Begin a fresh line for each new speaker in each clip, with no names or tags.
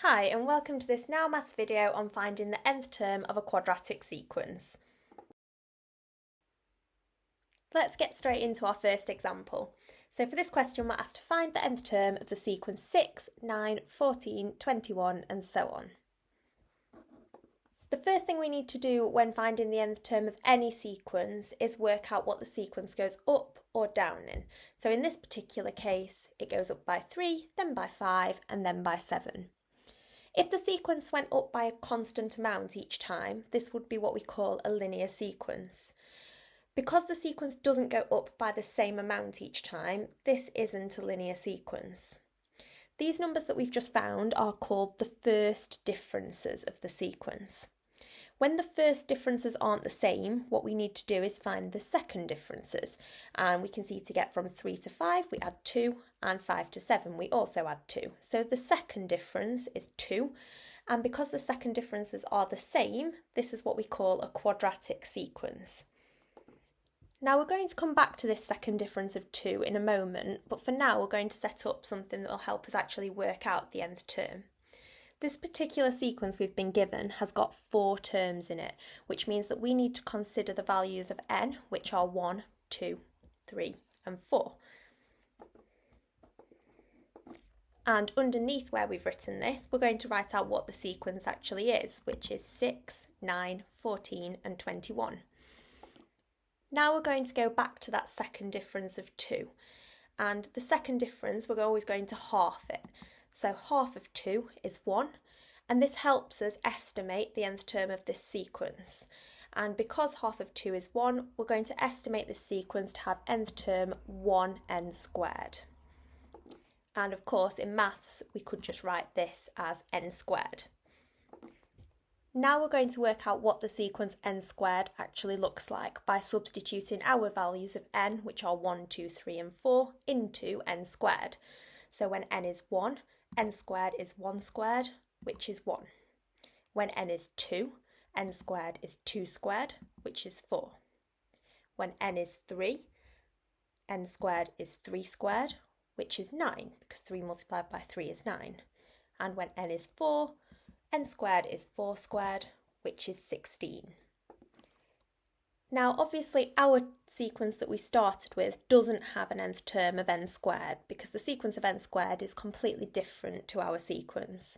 Hi and welcome to this Now Maths video on finding the nth term of a quadratic sequence. Let's get straight into our first example. So for this question we're asked to find the nth term of the sequence 6, 9, 14, 21 and so on. The first thing we need to do when finding the nth term of any sequence is work out what the sequence goes up or down in. So in this particular case it goes up by 3, then by 5 and then by 7. If the sequence went up by a constant amount each time, this would be what we call a linear sequence. Because the sequence doesn't go up by the same amount each time, this isn't a linear sequence. These numbers that we've just found are called the first differences of the sequence. When the first differences aren't the same, what we need to do is find the second differences. And we can see to get from 3 to 5, we add 2, and 5 to 7, we also add 2. So the second difference is 2, and because the second differences are the same, this is what we call a quadratic sequence. Now we're going to come back to this second difference of 2 in a moment, but for now we're going to set up something that will help us actually work out the nth term. This particular sequence we've been given has got 4 terms in it, which means that we need to consider the values of n, which are 1, 2, 3 and 4. And underneath where we've written this, we're going to write out what the sequence actually is, which is 6, 9, 14 and 21. Now we're going to go back to that second difference of 2. And the second difference, we're always going to half it. So half of 2 is 1, and this helps us estimate the nth term of this sequence. And because half of 2 is 1, we're going to estimate this sequence to have nth term 1n squared. And of course, in maths, we could just write this as n squared. Now we're going to work out what the sequence n squared actually looks like by substituting our values of n, which are 1, 2, 3 and 4, into n squared. So when n is 1, n squared is 1 squared, which is 1. When n is 2, n squared is 2 squared, which is 4. When n is 3, n squared is 3 squared, which is 9, because 3 multiplied by 3 is 9. And when n is 4, n squared is 4 squared, which is 16. Now obviously our sequence that we started with doesn't have an nth term of n squared because the sequence of n squared is completely different to our sequence.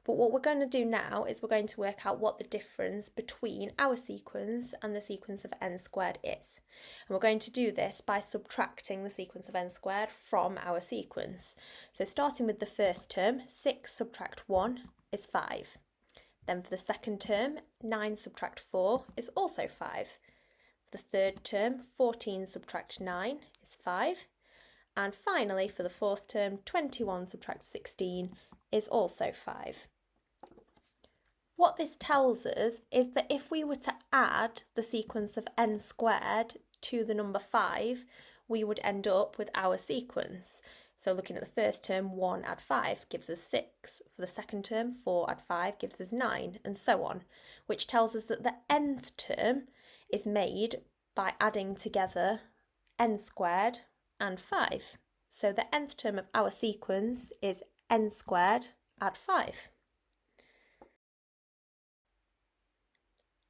But what we're going to do now is we're going to work out what the difference between our sequence and the sequence of n squared is. And we're going to do this by subtracting the sequence of n squared from our sequence. So starting with the first term, 6 subtract 1 is 5. Then for the second term, 9 subtract 4 is also 5. For the third term, 14 subtract 9 is 5. And finally, for the fourth term, 21 subtract 16 is also 5. What this tells us is that if we were to add the sequence of n squared to the number 5, we would end up with our sequence. So looking at the first term, 1 add 5 gives us 6. For the second term, 4 add 5 gives us 9, and so on, which tells us that the nth term is made by adding together n squared and 5. So the nth term of our sequence is n squared add 5.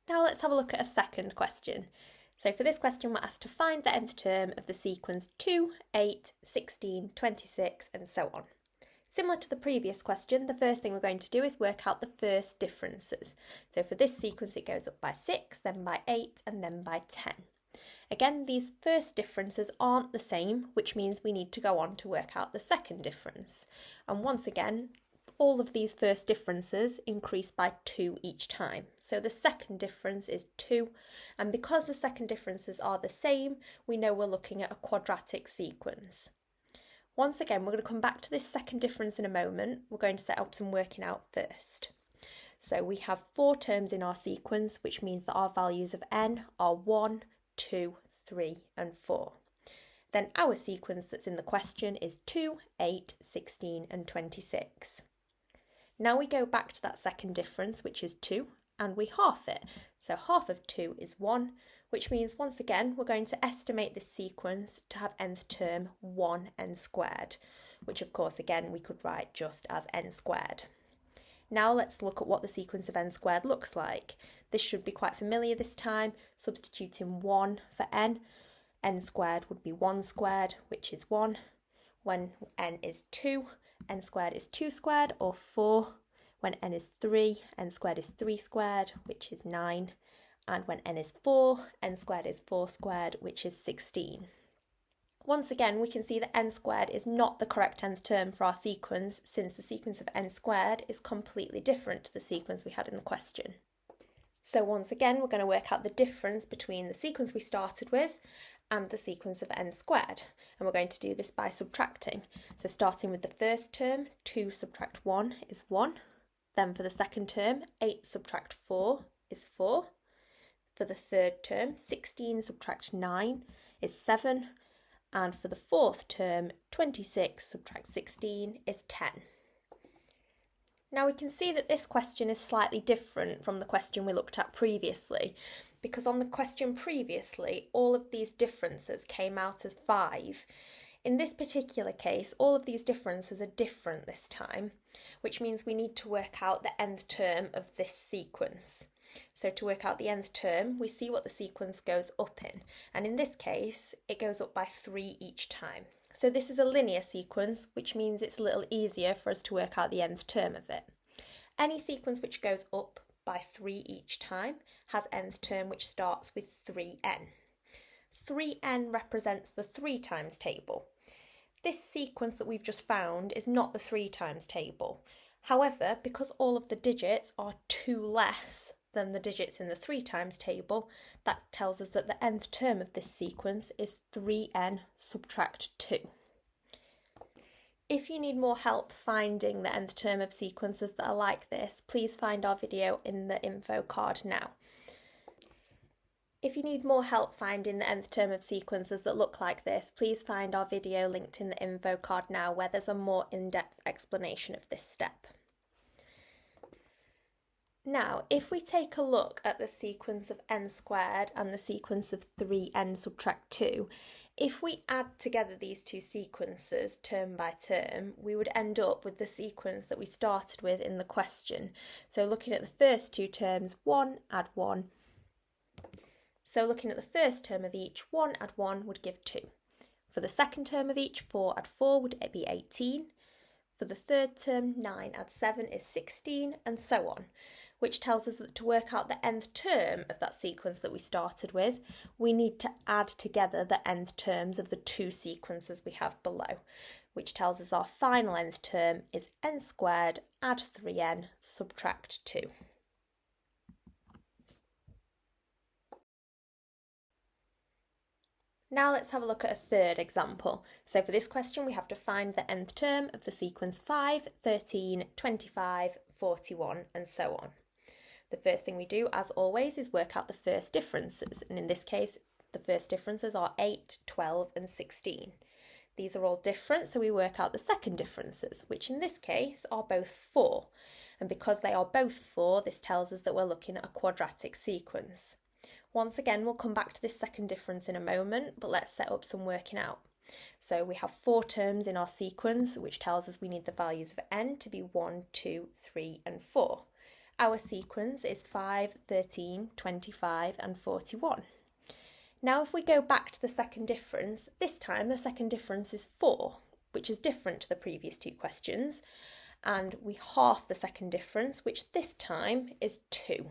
Now let's have a look at a second question. So for this question we're asked to find the nth term of the sequence 2, 8, 16, 26 and so on. Similar to the previous question, the first thing we're going to do is work out the first differences. So for this sequence it goes up by 6, then by 8 and then by 10. Again, these first differences aren't the same, which means we need to go on to work out the second difference. And once again, all of these first differences increase by 2 each time. So the second difference is 2, and because the second differences are the same, we know we're looking at a quadratic sequence. Once again, we're going to come back to this second difference in a moment. We're going to set up some working out first. So we have 4 terms in our sequence, which means that our values of n are 1, 2, 3 and 4. Then our sequence that's in the question is 2, 8, 16 and 26. Now we go back to that second difference, which is 2, and we half it. So half of 2 is 1, which means once again we're going to estimate this sequence to have nth term 1n squared, which of course again we could write just as n squared. Now let's look at what the sequence of n squared looks like. This should be quite familiar this time. Substituting 1 for n squared would be 1 squared, which is 1. When n is 2, n squared is 2 squared, or 4. When n is 3, n squared is 3 squared, which is 9. And when n is 4, n squared is 4 squared, which is 16. Once again, we can see that n squared is not the correct nth term for our sequence, since the sequence of n squared is completely different to the sequence we had in the question. So once again, we're going to work out the difference between the sequence we started with and the sequence of n squared. And we're going to do this by subtracting. So starting with the first term, 2 subtract 1 is 1. Then for the second term, 8 subtract 4 is 4. For the third term, 16 subtract 9 is 7. And for the fourth term, 26 subtract 16 is 10. Now we can see that this question is slightly different from the question we looked at previously, because on the question previously, all of these differences came out as 5. In this particular case, all of these differences are different this time, which means we need to work out the nth term of this sequence. So to work out the nth term, we see what the sequence goes up in, and in this case, it goes up by 3 each time. So this is a linear sequence, which means it's a little easier for us to work out the nth term of it. Any sequence which goes up by 3 each time has nth term which starts with 3n. 3n represents the 3 times table. This sequence that we've just found is not the 3 times table. However, because all of the digits are 2 less than the digits in the 3 times table, that tells us that the nth term of this sequence is 3n subtract 2. If you need more help finding the nth term of sequences that are like this, please find our video in the info card now. If you need more help finding the nth term of sequences that look like this, please find our video linked in the info card now, where there's a more in-depth explanation of this step. Now, if we take a look at the sequence of n squared and the sequence of 3n subtract 2, if we add together these two sequences term by term, we would end up with the sequence that we started with in the question. So looking at the first two terms, 1 add 1. So looking at the first term of each, 1 add 1 would give 2. For the second term of each, 4 add 4 would be 18. For the third term, 9 add 7 is 16, and so on, which tells us that to work out the nth term of that sequence that we started with, we need to add together the nth terms of the two sequences we have below, which tells us our final nth term is n squared add 3n subtract 2. Now let's have a look at a third example. So for this question, we have to find the nth term of the sequence 5, 13, 25, 41, and so on. The first thing we do, as always, is work out the first differences. And in this case, the first differences are 8, 12, and 16. These are all different, so we work out the second differences, which in this case are both 4. And because they are both 4, this tells us that we're looking at a quadratic sequence. Once again, we'll come back to this second difference in a moment, but let's set up some working out. So we have 4 terms in our sequence, which tells us we need the values of n to be 1, 2, 3, and 4. Our sequence is 5, 13, 25, and 41. Now if we go back to the second difference, this time the second difference is 4, which is different to the previous two questions, and we half the second difference, which this time is 2.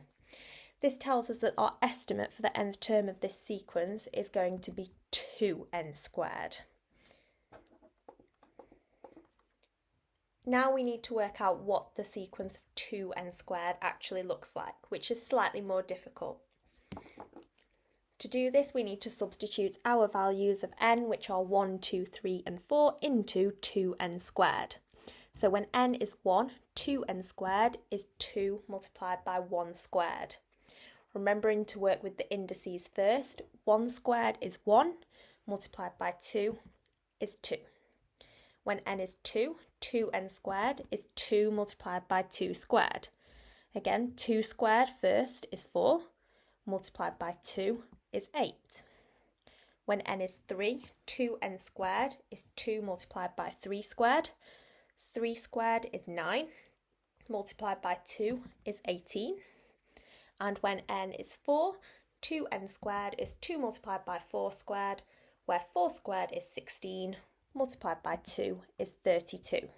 This tells us that our estimate for the nth term of this sequence is going to be 2n squared. Now we need to work out what the sequence of 2n squared actually looks like, which is slightly more difficult. To do this, we need to substitute our values of n, which are 1, 2, 3, and 4, into 2n squared. So when n is 1, 2n squared is 2 multiplied by 1 squared. Remembering to work with the indices first, 1 squared is 1, multiplied by 2 is 2. When n is 2, 2n squared is 2 multiplied by 2 squared. Again, 2 squared first is 4, multiplied by 2 is 8. When n is 3, 2n squared is 2 multiplied by 3 squared. 3 squared is 9. multiplied by 2 is 18. And when n is 4, 2n squared is 2 multiplied by 4 squared, where 4 squared is 16, multiplied by 2 is 32.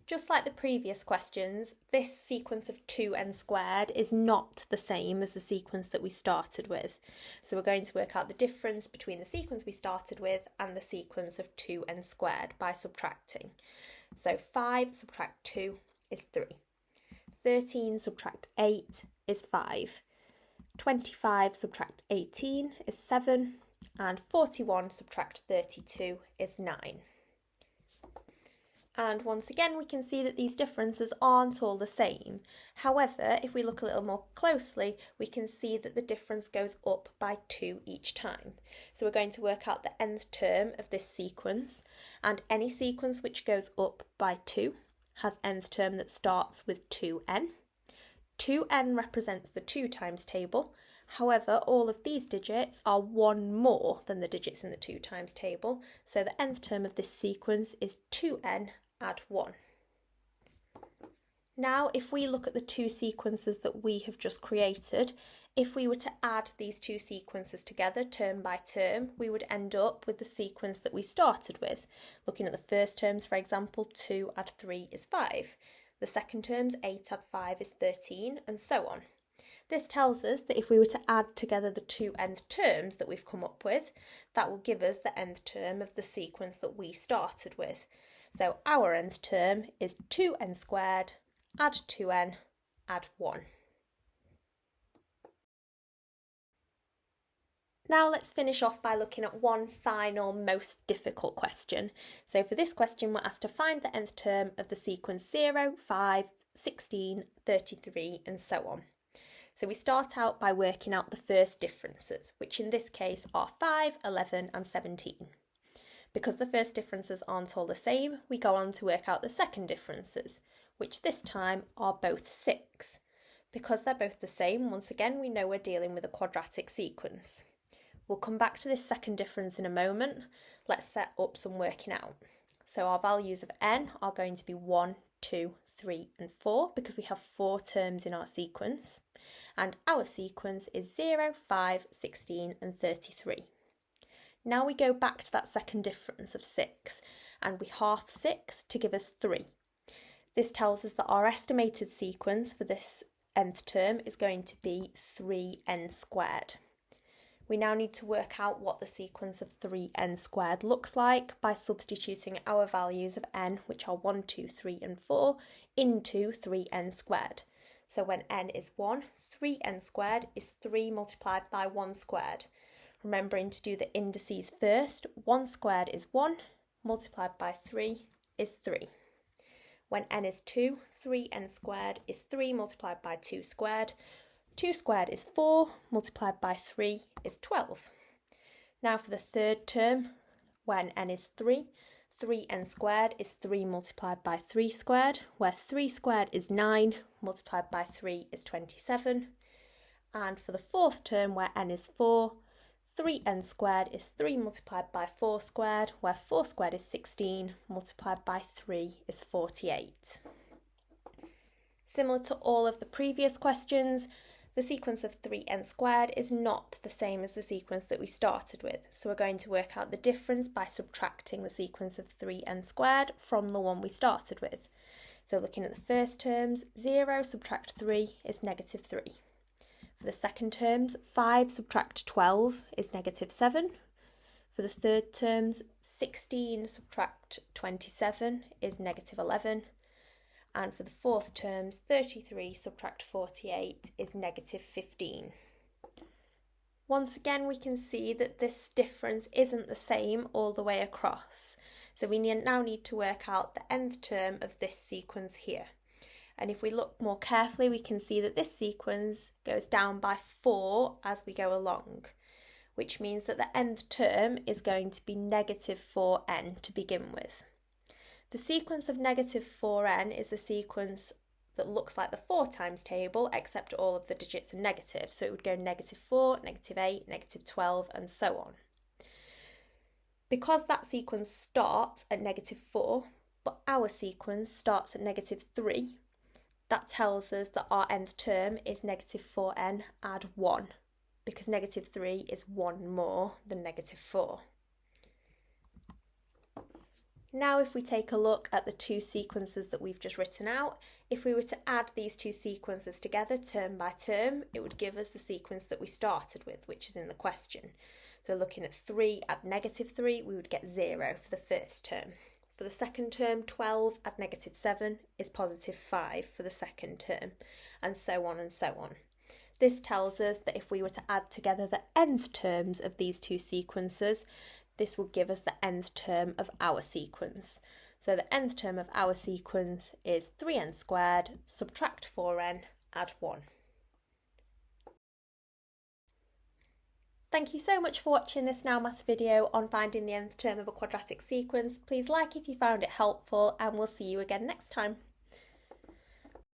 Just like the previous questions, this sequence of 2n squared is not the same as the sequence that we started with. So we're going to work out the difference between the sequence we started with and the sequence of 2n squared by subtracting. So 5 subtract 2 is 3. 13 subtract 8 is 5. 25 subtract 18 is 7. And 41 subtract 32 is 9. And once again, we can see that these differences aren't all the same. However, if we look a little more closely, we can see that the difference goes up by 2 each time. So we're going to work out the nth term of this sequence, and any sequence which goes up by 2 has nth term that starts with 2n. 2n represents the 2 times table. However, all of these digits are 1 more than the digits in the 2 times table, so the nth term of this sequence is 2n add 1. Now, if we look at the 2 sequences that we have just created, if we were to add these 2 sequences together term by term, we would end up with the sequence that we started with. Looking at the first terms, for example, 2 add 3 is 5. The second terms, 8 add 5 is 13, and so on. This tells us that if we were to add together the 2 nth terms that we've come up with, that will give us the nth term of the sequence that we started with. So our nth term is 2n squared, add 2n, add 1. Now let's finish off by looking at one final, most difficult question. So for this question, we're asked to find the nth term of the sequence 0, 5, 16, 33, and so on. So we start out by working out the first differences, which in this case are 5, 11, and 17. Because the first differences aren't all the same, we go on to work out the second differences, which this time are both 6. Because they're both the same, once again, we know we're dealing with a quadratic sequence. We'll come back to this second difference in a moment. Let's set up some working out. So our values of n are going to be 1, 2, 3, and 4, because we have 4 terms in our sequence. And our sequence is 0, 5, 16, and 33. Now we go back to that second difference of 6, and we half 6 to give us 3. This tells us that our estimated sequence for this nth term is going to be 3n squared. We now need to work out what the sequence of 3n squared looks like by substituting our values of n, which are 1, 2, 3, and 4, into 3n squared. So when n is 1, 3n squared is 3 multiplied by 1 squared. Remembering to do the indices first, 1 squared is 1, multiplied by 3 is 3. When n is 2, 3n squared is 3 multiplied by 2 squared. 2 squared is 4, multiplied by 3 is 12. Now for the third term, when n is 3, 3n squared is 3 multiplied by 3 squared, where 3 squared is 9, multiplied by 3 is 27. And for the fourth term, where n is 4, 3n squared is 3 multiplied by 4 squared, where 4 squared is 16, multiplied by 3 is 48. Similar to all of the previous questions, the sequence of 3n squared is not the same as the sequence that we started with. So we're going to work out the difference by subtracting the sequence of 3n squared from the one we started with. So looking at the first terms, 0 subtract 3 is negative 3. For the second terms, 5 subtract 12 is negative 7. For the third terms, 16 subtract 27 is negative 11. And for the fourth terms, 33 subtract 48 is negative 15. Once again, we can see that this difference isn't the same all the way across. So we now need to work out the nth term of this sequence here. And if we look more carefully, we can see that this sequence goes down by 4 as we go along, which means that the nth term is going to be negative 4n to begin with. The sequence of negative 4n is a sequence that looks like the 4 times table, except all of the digits are negative. So it would go negative 4, negative 8, negative 12, and so on. Because that sequence starts at negative 4, but our sequence starts at negative 3, that tells us that our nth term is negative 4n add 1, because negative 3 is 1 more than negative 4. Now if we take a look at the two sequences that we've just written out, if we were to add these two sequences together term by term, it would give us the sequence that we started with, which is in the question. So looking at 3 add negative 3, we would get 0 for the first term. For the second term, 12 add negative 7 is positive 5 for the second term, and so on and so on. This tells us that if we were to add together the nth terms of these two sequences, this will give us the nth term of our sequence. So the nth term of our sequence is 3n squared, subtract 4n, add 1. Thank you so much for watching this Now Maths video on finding the nth term of a quadratic sequence. Please like if you found it helpful, and we'll see you again next time.